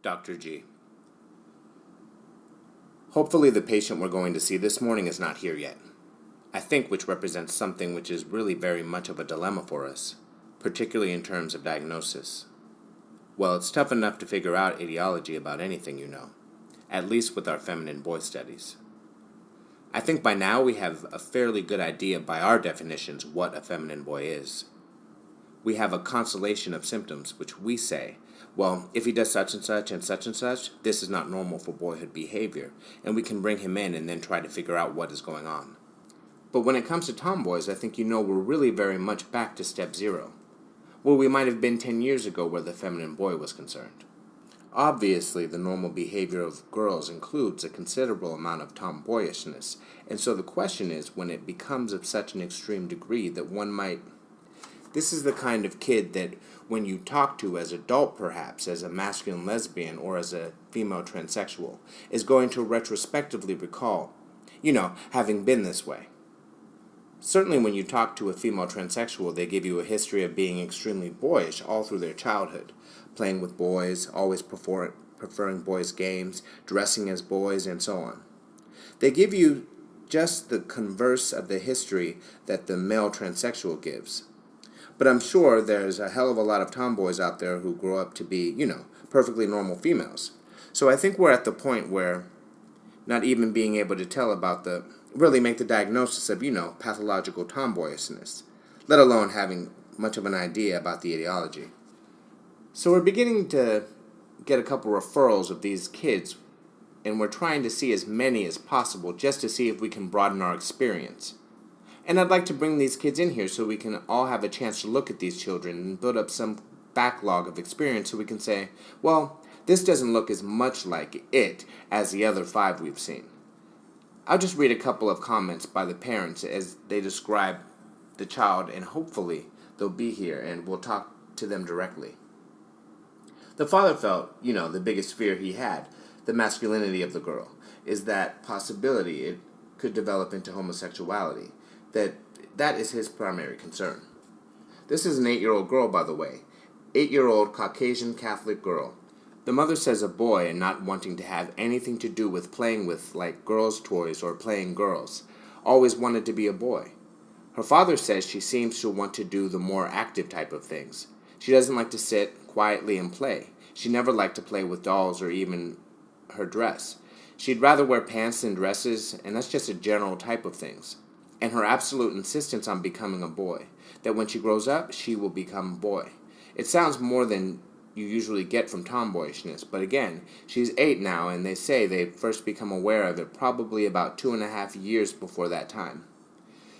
Dr. G. Hopefully the patient we're going to see this morning is not here yet. I think which represents something which is really very much of a dilemma for us, particularly in terms of diagnosis. Well, it's tough enough to figure out etiology about anything, you know, at least with our feminine boy studies. I think by now we have a fairly good idea by our definitions what a feminine boy is. We have a constellation of symptoms which we say, well, if he does such and such, this is not normal for boyhood behavior, and we can bring him in and then try to figure out what is going on. But when it comes to tomboys, I think we're really very much back to step zero, where we might have been 10 years ago where the feminine boy was concerned. Obviously, the normal behavior of girls includes a considerable amount of tomboyishness, and so the question is when it becomes of such an extreme degree that one might... This is the kind of kid that when you talk to as adult perhaps, as a masculine lesbian or as a female transsexual, is going to retrospectively recall, having been this way. Certainly when you talk to a female transsexual, they give you a history of being extremely boyish all through their childhood, playing with boys, always preferring boys' games, dressing as boys, and so on. They give you just the converse of the history that the male transsexual gives. But I'm sure there's a hell of a lot of tomboys out there who grow up to be, perfectly normal females. So I think we're at the point where not even being able to tell about really make the diagnosis of, pathological tomboyishness, let alone having much of an idea about the etiology. So we're beginning to get a couple referrals of these kids, and we're trying to see as many as possible just to see if we can broaden our experience. And I'd like to bring these kids in here so we can all have a chance to look at these children and build up some backlog of experience so we can say, well, this doesn't look as much like it as the other 5 we've seen. I'll just read a couple of comments by the parents as they describe the child, and hopefully they'll be here and we'll talk to them directly. The father felt, the biggest fear he had, the masculinity of the girl, is that possibility it could develop into homosexuality. That is his primary concern. This is an 8-year-old girl, by the way. 8-year-old Caucasian Catholic girl. The mother says a boy and not wanting to have anything to do with playing with like girls' toys or playing girls. Always wanted to be a boy. Her father says she seems to want to do the more active type of things. She doesn't like to sit quietly and play. She never liked to play with dolls or even her dress. She'd rather wear pants than dresses, and that's just a general type of things. And her absolute insistence on becoming a boy, that when she grows up, she will become a boy. It sounds more than you usually get from tomboyishness, but again, she's 8 now, and they say they first become aware of it probably about 2.5 years before that time.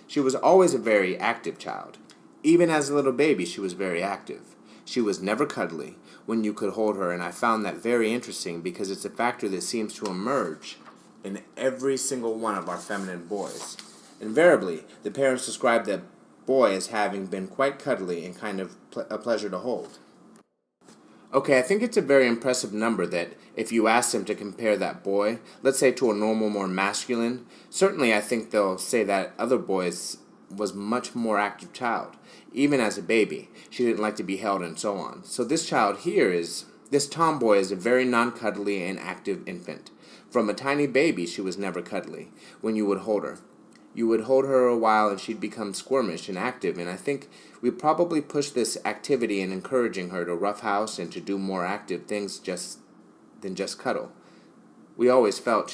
She was always a very active child. Even as a little baby, she was very active. She was never cuddly when you could hold her, and I found that very interesting because it's a factor that seems to emerge in every single one of our feminine boys. Invariably, the parents describe that boy as having been quite cuddly and kind of a pleasure to hold. Okay, I think it's a very impressive number that if you ask them to compare that boy, let's say to a normal, more masculine, certainly I think they'll say that other boy was much more active child. Even as a baby, she didn't like to be held and so on. So this child here this tomboy is a very non-cuddly and active infant. From a tiny baby, she was never cuddly when you would hold her. You would hold her a while and she'd become squirmish and active, and I think we probably pushed this activity in encouraging her to roughhouse and to do more active things than just cuddle. We always felt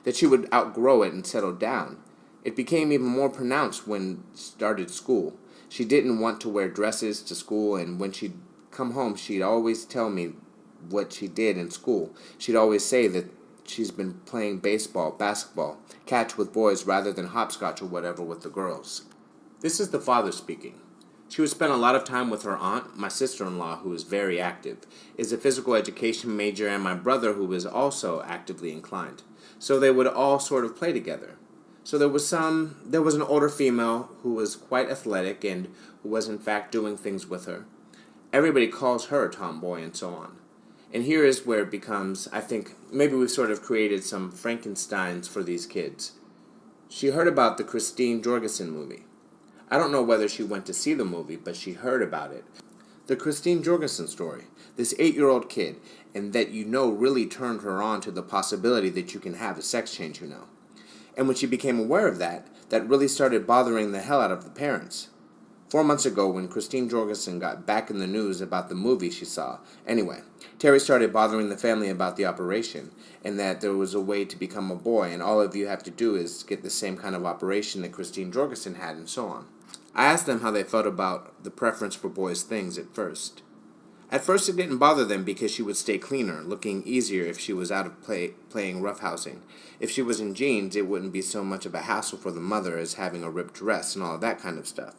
that she would outgrow it and settle down. It became even more pronounced when started school. She didn't want to wear dresses to school, and when she'd come home, she'd always tell me what she did in school. She'd always say that she's been playing baseball, basketball, catch with boys rather than hopscotch or whatever with the girls. This is the father speaking. She would spend a lot of time with her aunt, my sister-in-law, who is very active, is a physical education major, and my brother, who is also actively inclined. So they would all sort of play together. So there was an older female who was quite athletic and who was in fact doing things with her. Everybody calls her a tomboy and so on. And here is where it becomes, I think, maybe we've sort of created some Frankensteins for these kids. She heard about the Christine Jorgensen movie. I don't know whether she went to see the movie, but she heard about it. The Christine Jorgensen story. This 8-year-old kid, and that really turned her on to the possibility that you can have a sex change, And when she became aware of that really started bothering the hell out of the parents. 4 months ago, when Christine Jorgensen got back in the news about the movie she saw, Terry started bothering the family about the operation, and that there was a way to become a boy, and all of you have to do is get the same kind of operation that Christine Jorgensen had, and so on. I asked them how they felt about the preference for boys' things at first. At first it didn't bother them because she would stay cleaner, looking easier if she was out of playing roughhousing. If she was in jeans, it wouldn't be so much of a hassle for the mother as having a ripped dress and all of that kind of stuff.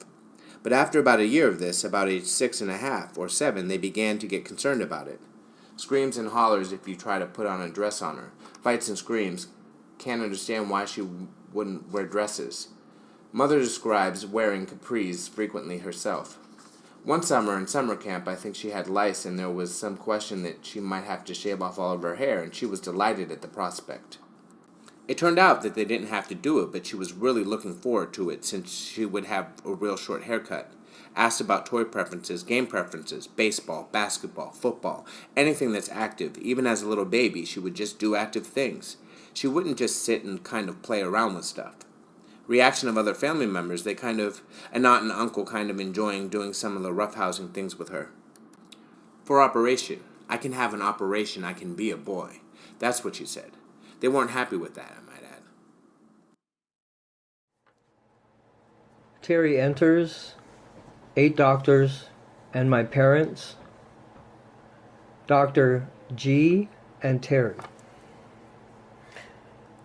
But after about a year of this, about age 6.5 or 7, they began to get concerned about it. Screams and hollers if you try to put on a dress on her. Fights and screams. Can't understand why she wouldn't wear dresses. Mother describes wearing capris frequently herself. One summer in summer camp, I think she had lice and there was some question that she might have to shave off all of her hair, and she was delighted at the prospect. It turned out that they didn't have to do it, but she was really looking forward to it since she would have a real short haircut. Asked about toy preferences, game preferences, baseball, basketball, football, anything that's active. Even as a little baby, she would just do active things. She wouldn't just sit and kind of play around with stuff. Reaction of other family members, and not an uncle kind of enjoying doing some of the roughhousing things with her. For operation, I can have an operation, I can be a boy. That's what she said. They weren't happy with that, I might add. Terry enters, 8 doctors, and my parents, Dr. G and Terry.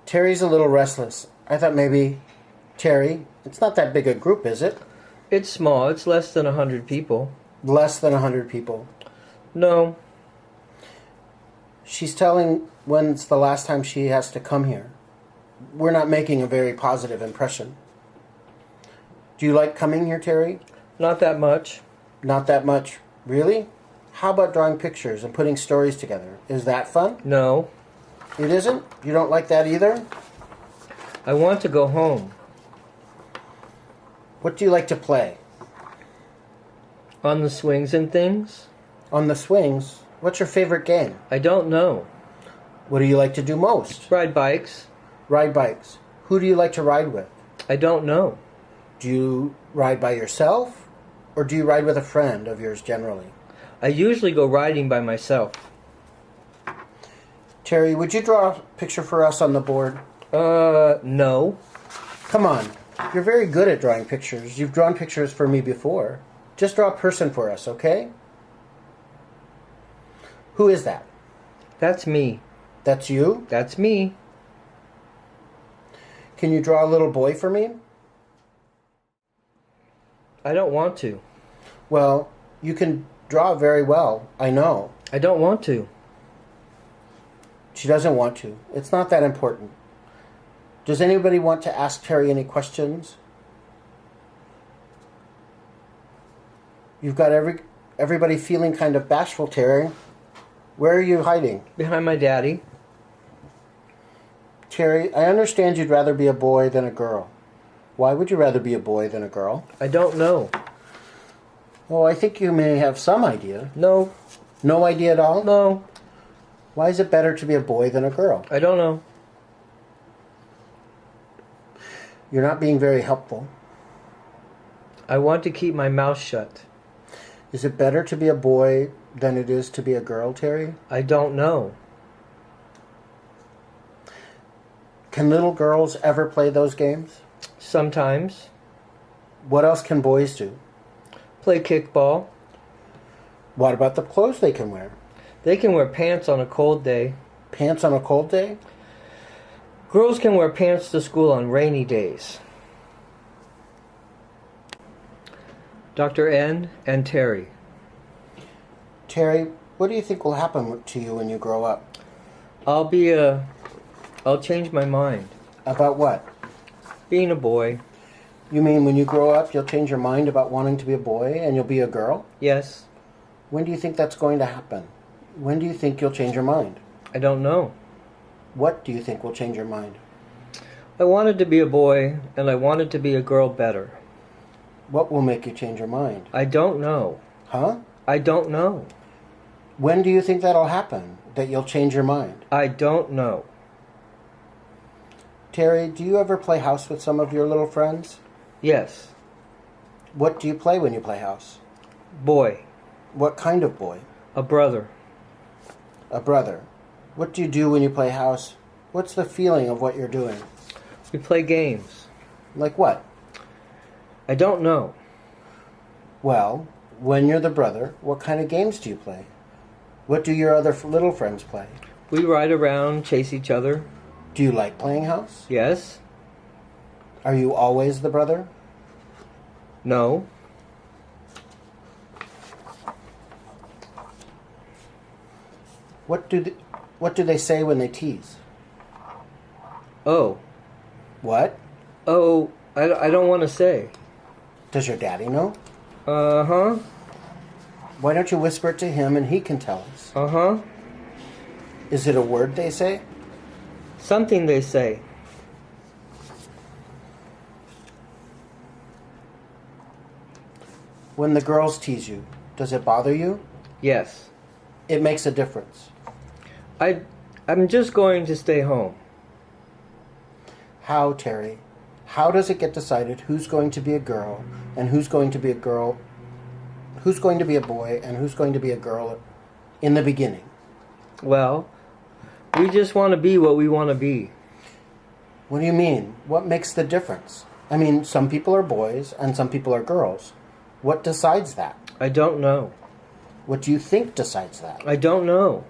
Terry's a little restless. I thought maybe... Terry, it's not that big a group, is it? It's small. It's less than 100 people. Less than 100 people. No. She's telling when's the last time she has to come here. We're not making a very positive impression. Do you like coming here, Terry? Not that much. Not that much. Really? How about drawing pictures and putting stories together? Is that fun? No. It isn't? You don't like that either? I want to go home. What do you like to play? On the swings and things? On the swings? What's your favorite game? I don't know. What do you like to do most? Ride bikes. Ride bikes. Who do you like to ride with? I don't know. Do you ride by yourself? Or do you ride with a friend of yours generally? I usually go riding by myself. Terry, would you draw a picture for us on the board? No. Come on. You're very good at drawing pictures. You've drawn pictures for me before. Just draw a person for us, okay? Who is that? That's me. That's you? That's me. Can you draw a little boy for me? I don't want to. Well, you can draw very well, I know. I don't want to. She doesn't want to. It's not that important. Does anybody want to ask Terry any questions? You've got everybody feeling kind of bashful, Terry. Where are you hiding? Behind my daddy. Terry, I understand you'd rather be a boy than a girl. Why would you rather be a boy than a girl? I don't know. Oh, I think you may have some idea. No. No idea at all? No. Why is it better to be a boy than a girl? I don't know. You're not being very helpful. I want to keep my mouth shut. Is it better to be a boy than it is to be a girl, Terry? I don't know. Can little girls ever play those games? Sometimes. What else can boys do? Play kickball. What about the clothes they can wear? They can wear pants on a cold day. Pants on a cold day? Girls can wear pants to school on rainy days. Dr. N and Terry. Terry, what do you think will happen to you when you grow up? I'll change my mind. About what? Being a boy. You mean when you grow up you'll change your mind about wanting to be a boy and you'll be a girl? Yes. When do you think that's going to happen? When do you think you'll change your mind? I don't know. What do you think will change your mind? I wanted to be a boy, and I wanted to be a girl better. What will make you change your mind? I don't know. Huh? I don't know. When do you think that'll happen? That you'll change your mind? I don't know. Terry, do you ever play house with some of your little friends? Yes. What do you play when you play house? Boy. What kind of boy? A brother. A brother. What do you do when you play house? What's the feeling of what you're doing? We play games. Like what? I don't know. Well, when you're the brother, what kind of games do you play? What do your other little friends play? We ride around, chase each other. Do you like playing house? Yes. Are you always the brother? No. What do they say when they tease? Oh. What? Oh, I don't want to say. Does your daddy know? Uh-huh. Why don't you whisper it to him and he can tell us? Uh-huh. Is it a word they say? Something they say. When the girls tease you, does it bother you? Yes. It makes a difference. I'm just going to stay home. How, Terry? How does it get decided who's going to be a girl and who's going to be a girl? Who's going to be a boy and who's going to be a girl in the beginning? Well, we just want to be what we want to be. What do you mean? What makes the difference? I mean, some people are boys and some people are girls. What decides that? I don't know. What do you think decides that? I don't know.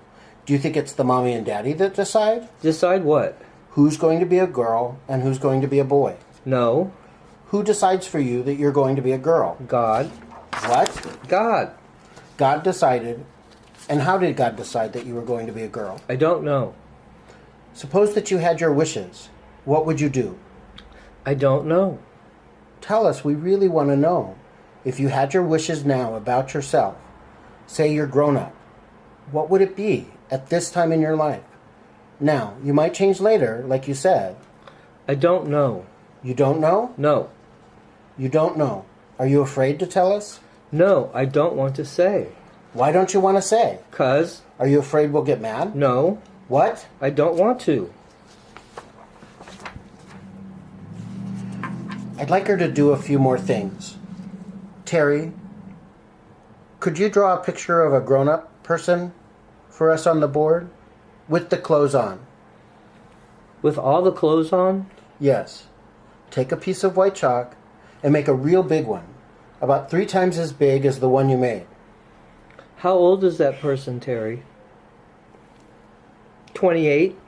Do you think it's the mommy and daddy that decide? Decide what? Who's going to be a girl and who's going to be a boy? No. Who decides for you that you're going to be a girl? God. What? God. God decided. And how did God decide that you were going to be a girl? I don't know. Suppose that you had your wishes. What would you do? I don't know. Tell us, we really want to know. If you had your wishes now about yourself, say you're grown up, what would it be at this time in your life? Now, you might change later, like you said. I don't know. You don't know? No. You don't know. Are you afraid to tell us? No, I don't want to say. Why don't you want to say? 'Cause. Are you afraid we'll get mad? No. What? I don't want to. I'd like her to do a few more things. Terry, could you draw a picture of a grown-up person for us on the board? With the clothes on. With all the clothes on? Yes. Take a piece of white chalk and make a real big one. About 3 times as big as the one you made. How old is that person, Terry? 28?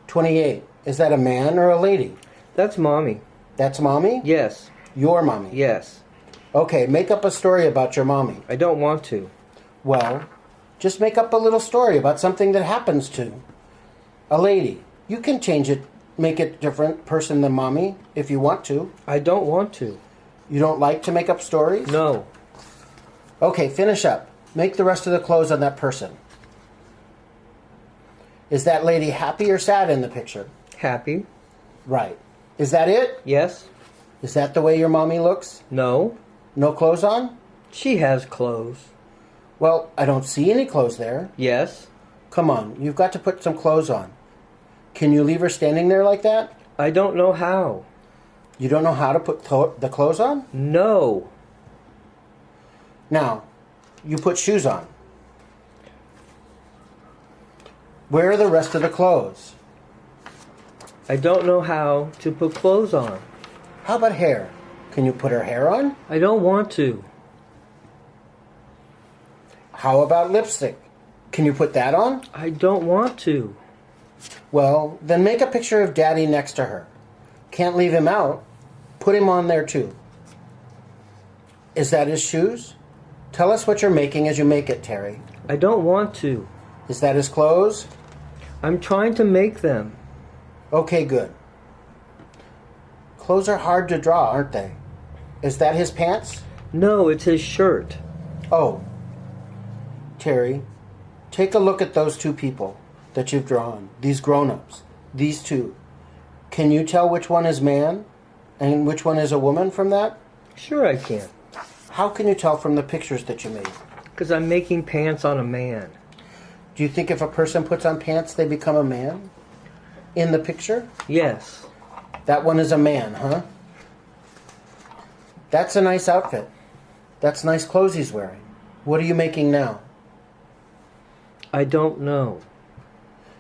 28. Is that a man or a lady? That's Mommy. That's mommy? Yes. Your mommy? Yes. Okay, make up a story about your mommy. I don't want to. Well, just make up a little story about something that happens to a lady. You can change it, make it a different person than mommy if you want to. I don't want to. You don't like to make up stories? No. Okay, finish up. Make the rest of the clothes on that person. Is that lady happy or sad in the picture? Happy? Right. Is that it? Yes. Is that the way your mommy looks? No. No clothes on? She has clothes. Well, I don't see any clothes there. Yes. Come on, you've got to put some clothes on. Can you leave her standing there like that? I don't know how. You don't know how to put the clothes on? No. Now, you put shoes on. Where are the rest of the clothes? I don't know how to put clothes on. How about hair? Can you put her hair on? I don't want to. How about lipstick? Can you put that on? I don't want to. Well, then make a picture of Daddy next to her. Can't leave him out. Put him on there too. Is that his shoes? Tell us what you're making as you make it, Terry. I don't want to. Is that his clothes? I'm trying to make them. Okay, good. Clothes are hard to draw, aren't they? Is that his pants? No, it's his shirt. Oh. Terry, take a look at those 2 people that you've drawn. These grown-ups. These 2. Can you tell which one is man and which one is a woman from that? Sure I can. How can you tell from the pictures that you made? Because I'm making pants on a man. Do you think if a person puts on pants, they become a man? In the picture? Yes. That one is a man, huh? That's a nice outfit. That's nice clothes he's wearing. What are you making now? I don't know.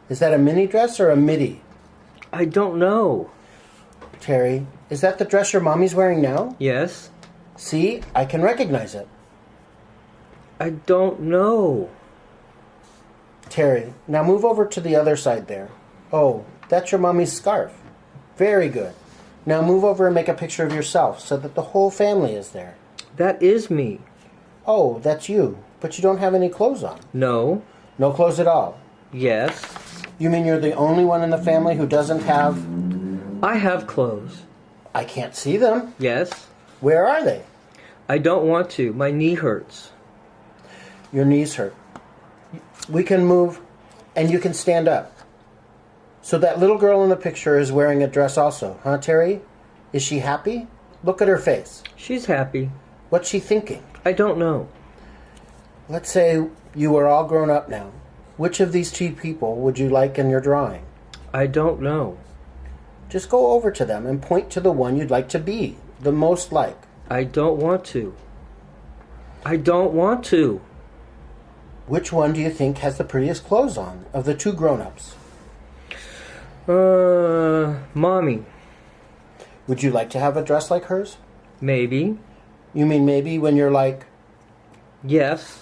Is that a mini dress or a midi? I don't know. Terry, is that the dress your mommy's wearing now? Yes. See, I can recognize it. I don't know. Terry, now move over to the other side there. Oh, that's your mommy's scarf. Very good. Now move over and make a picture of yourself so that the whole family is there. That is me. Oh, that's you. But you don't have any clothes on. No. No clothes at all. Yes. You mean you're the only one in the family who doesn't have... I have clothes. I can't see them. Yes. Where are they? I don't want to. My knee hurts. Your knees hurt. We can move and you can stand up. So that little girl in the picture is wearing a dress also, huh, Terry? Is she happy? Look at her face. She's happy. What's she thinking? I don't know. Let's say you are all grown up now. Which of these two people would you like in your drawing? I don't know. Just go over to them and point to the one you'd like to be, the most like. I don't want to. I don't want to. Which one do you think has the prettiest clothes on of the two grown-ups? Mommy. Would you like to have a dress like hers? Maybe. You mean maybe when you're like... Yes.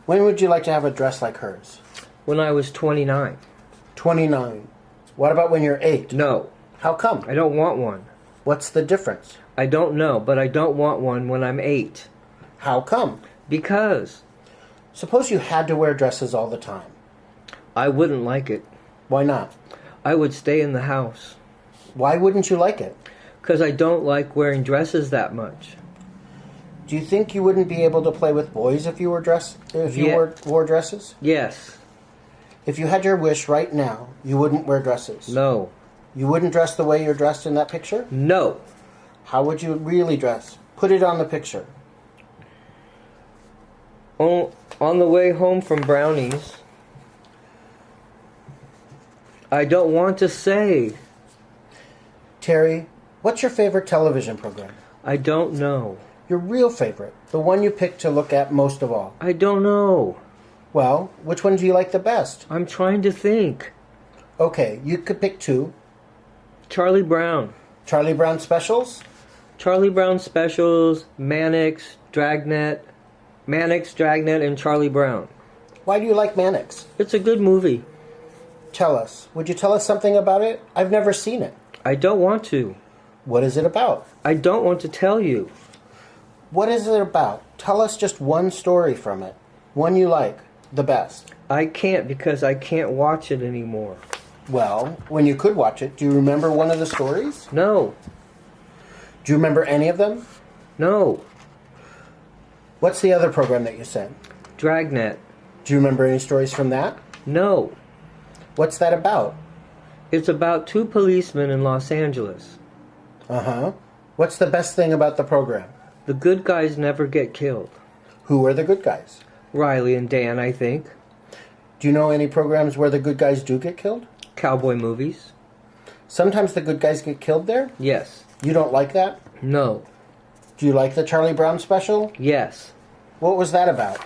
When would you like to have a dress like hers? When I was 29. 29. What about when you're 8? No. How come? I don't want one. What's the difference? I don't know, but I don't want one when I'm 8. How come? Because Suppose you had to wear dresses all the time. I wouldn't like it. Why not? I would stay in the house. Why wouldn't you like it? Because I don't like wearing dresses that much. Do you think you wouldn't be able to play with boys if you wore Yeah. wore dresses? Yes. If you had your wish right now, you wouldn't wear dresses. No. You wouldn't dress the way you're dressed in that picture? No. How would you really dress? Put it on the picture. On the way home from Brownies, I don't want to say. Terry, what's your favorite television program? I don't know. Your real favorite. The one you picked to look at most of all. I don't know. Well, which one do you like the best? I'm trying to think. Okay, you could pick 2. Charlie Brown. Charlie Brown specials? Charlie Brown specials, Mannix, Dragnet, and Charlie Brown. Why do you like Mannix? It's a good movie. Tell us. Would you tell us something about it? I've never seen it. I don't want to. What is it about? I don't want to tell you. What is it about? Tell us just one story from it. One you like the best. I can't because I can't watch it anymore. Well, when you could watch it, do you remember one of the stories? No. Do you remember any of them? No. What's the other program that you said? Dragnet. Do you remember any stories from that? No. What's that about? It's about 2 policemen in Los Angeles. Uh-huh. What's the best thing about the program? The good guys never get killed. Who are the good guys? Riley and Dan, I think. Do you know any programs where the good guys do get killed? Cowboy movies. Sometimes the good guys get killed there? Yes. You don't like that? No. Do you like the Charlie Brown special? Yes. What was that about?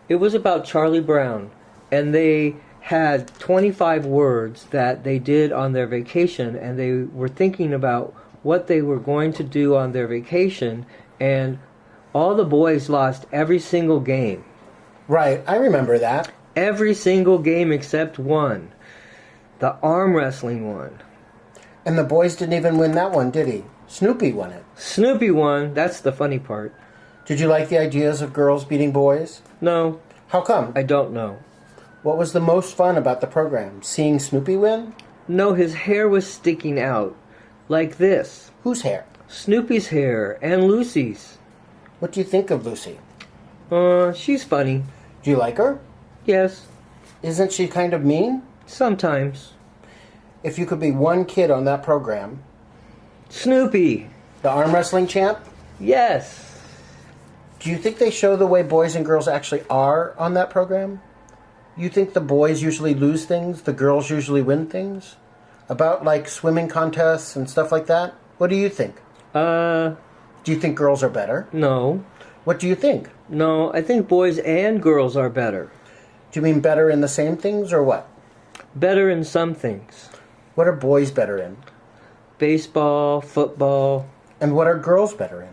It was about Charlie Brown, and they had 25 words that they did on their vacation, and they were thinking about what they were going to do on their vacation, and all the boys lost every single game. Right, I remember that. Every single game except one. The arm wrestling one. And the boys didn't even win that one, did he? Snoopy won it. Snoopy won. That's the funny part. Did you like the ideas of girls beating boys? No, How come? I don't know. What was the most fun about the program? Seeing Snoopy win? No, his hair was sticking out. Like this. Whose hair? Snoopy's hair and Lucy's. What do you think of Lucy? She's funny. Do you like her? Yes, Isn't she kind of mean? sometimes. If you could be one kid on that program, Snoopy. the arm wrestling champ, Yes. Do you think they show the way boys and girls actually are on that program? You think the boys usually lose things, the girls usually win things? About like swimming contests and stuff like that? What do you think? Do you think girls are better? No. What do you think? No, I think boys and girls are better. Do you mean better in the same things or what? Better in some things. What are boys better in? Baseball, football, And what are girls better in?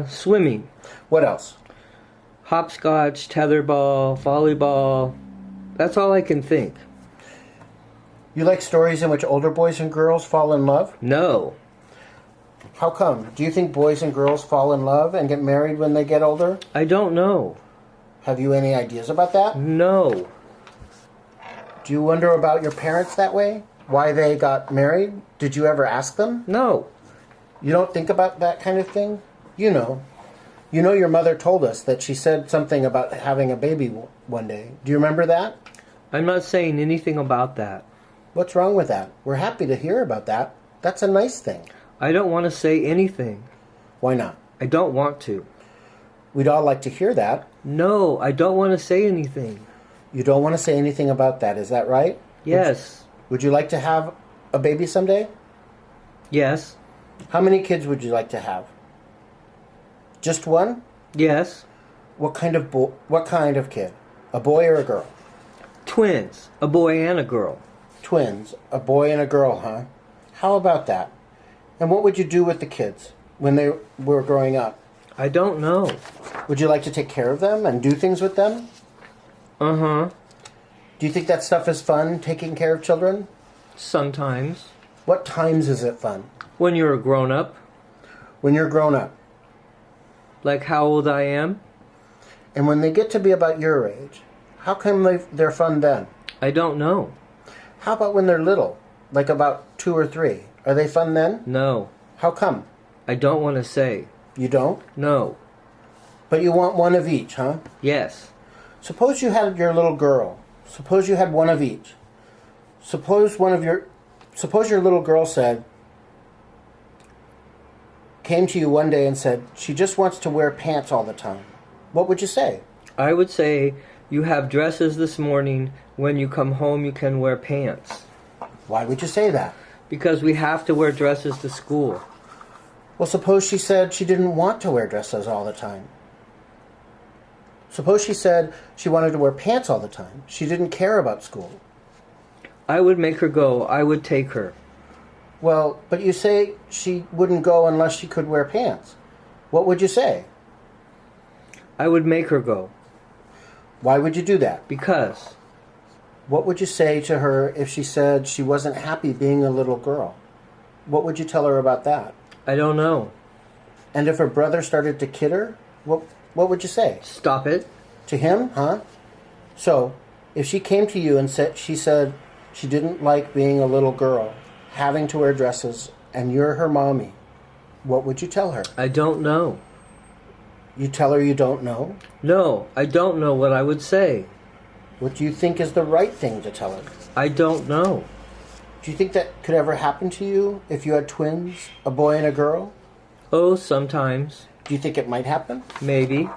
swimming, What else? hopscotch, tetherball, volleyball. That's all I can think. You like stories in which older boys and girls fall in love? No. How come? Do you think boys and girls fall in love and get married when they get older? I don't know. Have you any ideas about that? No. Do you wonder about your parents that way? Why they got married? Did you ever ask them? No. You don't think about that kind of thing? You know. You know your mother told us that she said something about having a baby one day. Do you remember that? I'm not saying anything about that. What's wrong with that? We're happy to hear about that. That's a nice thing. I don't want to say anything. Why not? I don't want to. We'd all like to hear that. No, I don't want to say anything. You don't want to say anything about that, is that right? Yes. Would you like to have a baby someday? Yes. How many kids would you like to have? Just one? Yes. What kind of kid? A boy or a girl? Twins. A boy and a girl. Twins, a boy and a girl, huh? How about that? And what would you do with the kids when they were growing up? I don't know. Would you like to take care of them and do things with them? Uh-huh. Do you think that stuff is fun, taking care of children? Sometimes. What times is it fun? When you're a grown-up. When you're grown up. Like how old I am. And when they get to be about your age, how come they're fun then? I don't know. How about when they're little, like about 2 or 3? Are they fun then? No. How come? I don't want to say. You don't? No. But you want one of each, huh? Yes. Suppose you had your little girl. Suppose you had one of each. Suppose your little girl came to you one day and said, she just wants to wear pants all the time. What would you say? I would say, you have dresses this morning. When you come home, you can wear pants. Why would you say that? Because we have to wear dresses to school. Well, suppose she said she didn't want to wear dresses all the time. Suppose she said she wanted to wear pants all the time. She didn't care about school. I would make her go. I would take her. Well, but you say she wouldn't go unless she could wear pants. What would you say? I would make her go. Why would you do that? Because. What would you say to her if she said she wasn't happy being a little girl? What would you tell her about that? I don't know. And if her brother started to kid her, what would you say? Stop it. To him, huh? So, if she came to you and said she didn't like being a little girl, having to wear dresses, and you're her mommy, what would you tell her? I don't know. You tell her you don't know? No, I don't know what I would say. What do you think is the right thing to tell her? I don't know. Do you think that could ever happen to you if you had twins, a boy and a girl? Oh, sometimes. Do you think it might happen? Maybe.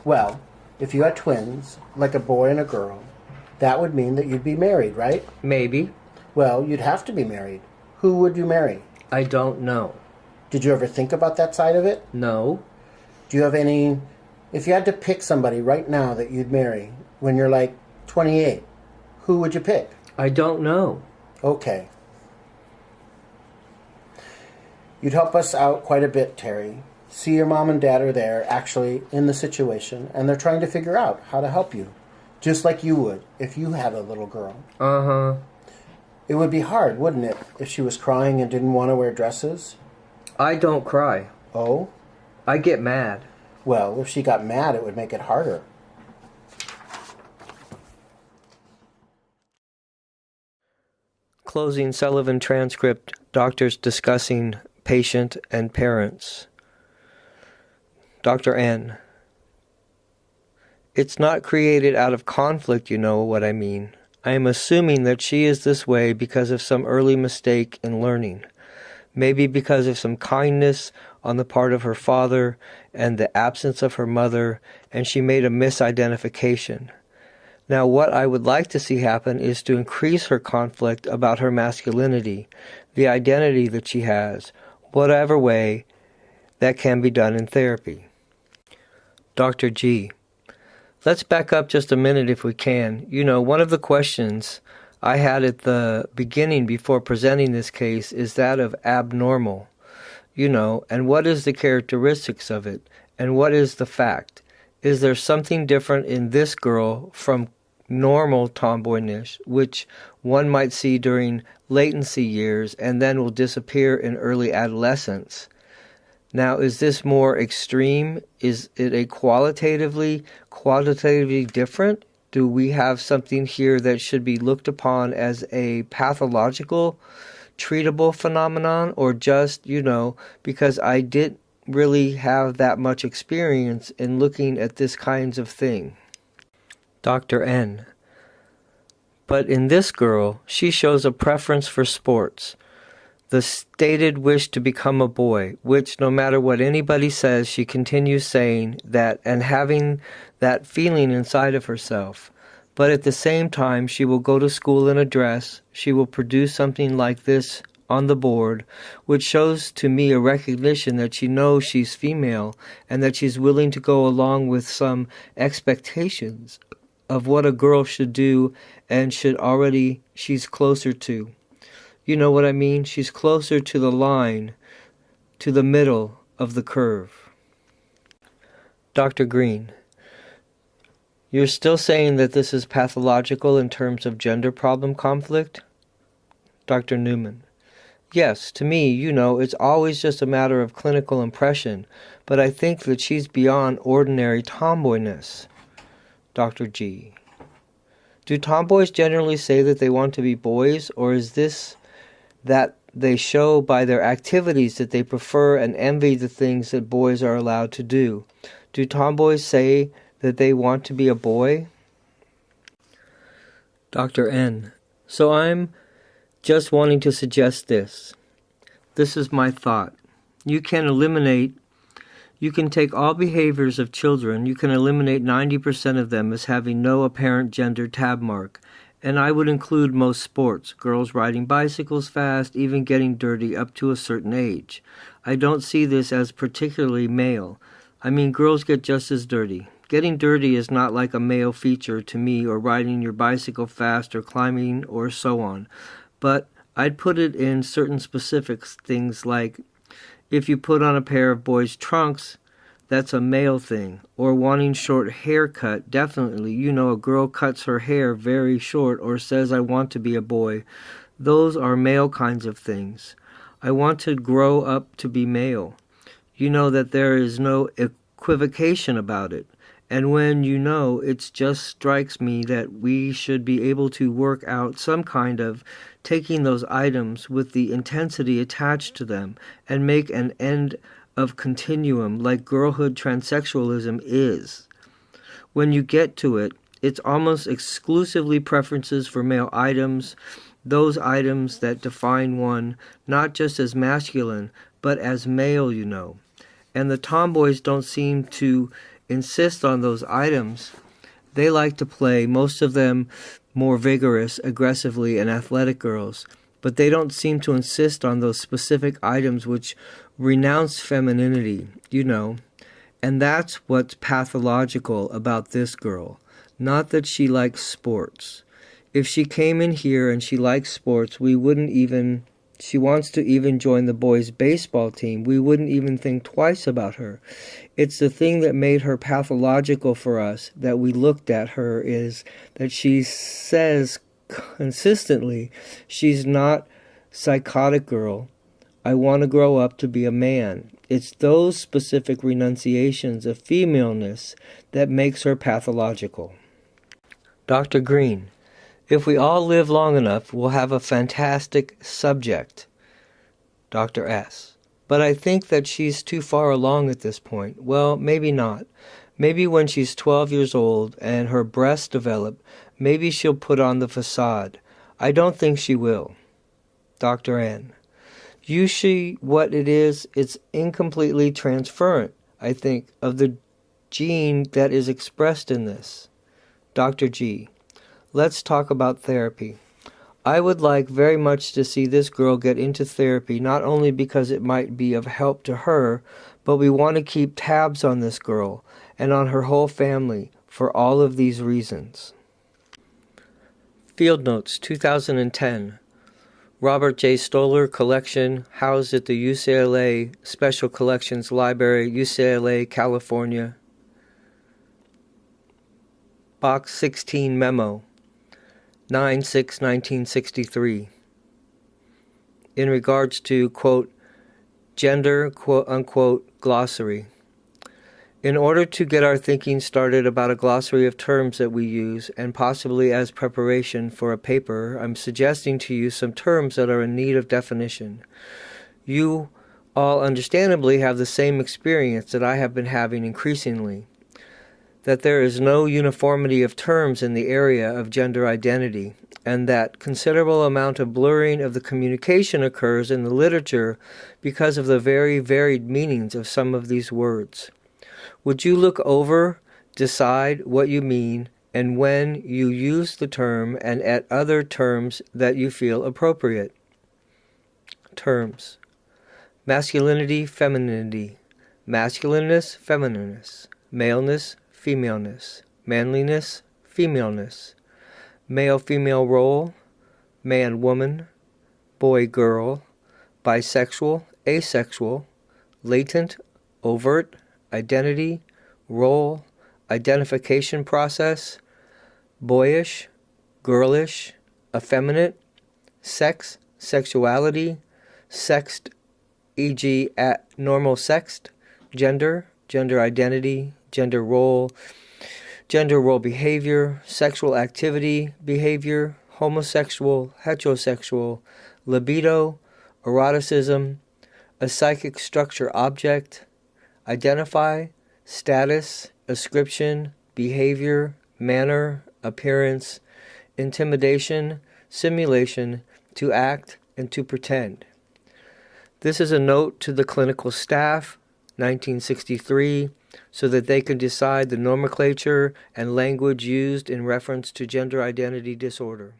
Well, if you had twins, like a boy and a girl, that would mean that you'd be married, right? Maybe. Well, you'd have to be married. Who would you marry? I don't know. Did you ever think about that side of it? No. Do you have any... If you had to pick somebody right now that you'd marry when you're like 28, who would you pick? I don't know. Okay. You'd help us out quite a bit, Terry. See, your mom and dad are there, actually, in the situation, and they're trying to figure out how to help you. Just like you would if you had a little girl. Uh-huh. It would be hard, wouldn't it, if she was crying and didn't want to wear dresses? I don't cry. Oh? I get mad. Well, if she got mad, it would make it harder. Closing Sullivan transcript, doctors discussing patient and parents. Dr. N. It's not created out of conflict, you know what I mean. I am assuming that she is this way because of some early mistake in learning. Maybe because of some kindness on the part of her father and the absence of her mother, and she made a misidentification. Now, what I would like to see happen is to increase her conflict about her masculinity, the identity that she has, whatever way that can be done in therapy. Dr. G. Let's back up just a minute if we can. One of the questions I had at the beginning before presenting this case is that of abnormal, and what is the characteristics of it, and what is the fact? Is there something different in this girl from normal tomboyness, which one might see during latency years and then will disappear in early adolescence? Now, is this more extreme? Is it a qualitatively different? Do we have something here that should be looked upon as a pathological, treatable phenomenon, or just, because I didn't really have that much experience in looking at this kinds of thing? Dr. N. But in this girl, she shows a preference for sports, the stated wish to become a boy, which no matter what anybody says, she continues saying that and having that feeling inside of herself. But at the same time, she will go to school in a dress, she will produce something like this on the board, which shows to me a recognition that she knows she's female and that she's willing to go along with some expectations of what a girl should do and she's closer to. You know what I mean? She's closer to the line, to the middle of the curve. Dr. Green, you're still saying that this is pathological in terms of gender problem conflict? Dr. Newman, yes, to me, it's always just a matter of clinical impression, but I think that she's beyond ordinary tomboyness. Dr. G. Do tomboys generally say that they want to be boys, or is this that they show by their activities that they prefer and envy the things that boys are allowed to do? Do tomboys say that they want to be a boy? Dr. N. So I'm just wanting to suggest this. This is my thought. You can take all behaviors of children, you can eliminate 90% of them as having no apparent gender tab mark. And I would include most sports, girls riding bicycles fast, even getting dirty up to a certain age. I don't see this as particularly male. I mean, girls get just as dirty. Getting dirty is not like a male feature to me, or riding your bicycle fast, or climbing, or so on. But I'd put it in certain specific things like, if you put on a pair of boys' trunks, that's a male thing. Or wanting short haircut, definitely. A girl cuts her hair very short or says, I want to be a boy. Those are male kinds of things. I want to grow up to be male. That there is no equivocation about it. And when it just strikes me that we should be able to work out some kind of taking those items with the intensity attached to them and make an end of continuum like girlhood transsexualism is. When you get to it, it's almost exclusively preferences for male items, those items that define one not just as masculine, but as male, And the tomboys don't seem to insist on those items. They like to play, most of them more vigorous, aggressively, and athletic girls, but they don't seem to insist on those specific items which renounce femininity, And that's what's pathological about this girl. Not that she likes sports. If she came in here and she likes sports, she wants to even join the boys' baseball team, we wouldn't even think twice about her. It's the thing that made her pathological for us, that we looked at her, is that she says consistently, she's not psychotic girl. I want to grow up to be a man. It's those specific renunciations of femaleness that makes her pathological. Dr. Green, if we all live long enough, we'll have a fantastic subject. Dr. S. But I think that she's too far along at this point. Well, maybe not. Maybe when she's 12 years old and her breasts develop, maybe she'll put on the facade. I don't think she will. Dr. N. Usually what it is, it's incompletely transferent, I think, of the gene that is expressed in this. Dr. G, let's talk about therapy. I would like very much to see this girl get into therapy, not only because it might be of help to her, but we want to keep tabs on this girl and on her whole family for all of these reasons. Field Notes 2010. Robert J. Stoller collection housed at the UCLA Special Collections Library, UCLA, California. Box 16 memo, 9/6/1963. In regards to, quote, gender, quote unquote, glossary. In order to get our thinking started about a glossary of terms that we use, and possibly as preparation for a paper, I'm suggesting to you some terms that are in need of definition. You all understandably have the same experience that I have been having increasingly, that there is no uniformity of terms in the area of gender identity, and that considerable amount of blurring of the communication occurs in the literature because of the very varied meanings of some of these words. Would you look over, decide what you mean, and when you use the term, and at other terms that you feel appropriate? Terms. Masculinity, femininity. Masculineness, feminineness. Maleness, femaleness. Manliness, femaleness. Male-female role. Man-woman. Boy-girl. Bisexual, asexual. Latent, overt. Identity, role, identification process, boyish, girlish, effeminate, sex, sexuality, sexed, e.g. at normal sexed, gender, gender identity, gender role behavior, sexual activity, behavior, homosexual, heterosexual, libido, eroticism, a psychic structure object, identify, status, ascription, behavior, manner, appearance, intimidation, simulation, to act, and to pretend. This is a note to the clinical staff, 1963, so that they can decide the nomenclature and language used in reference to gender identity disorder.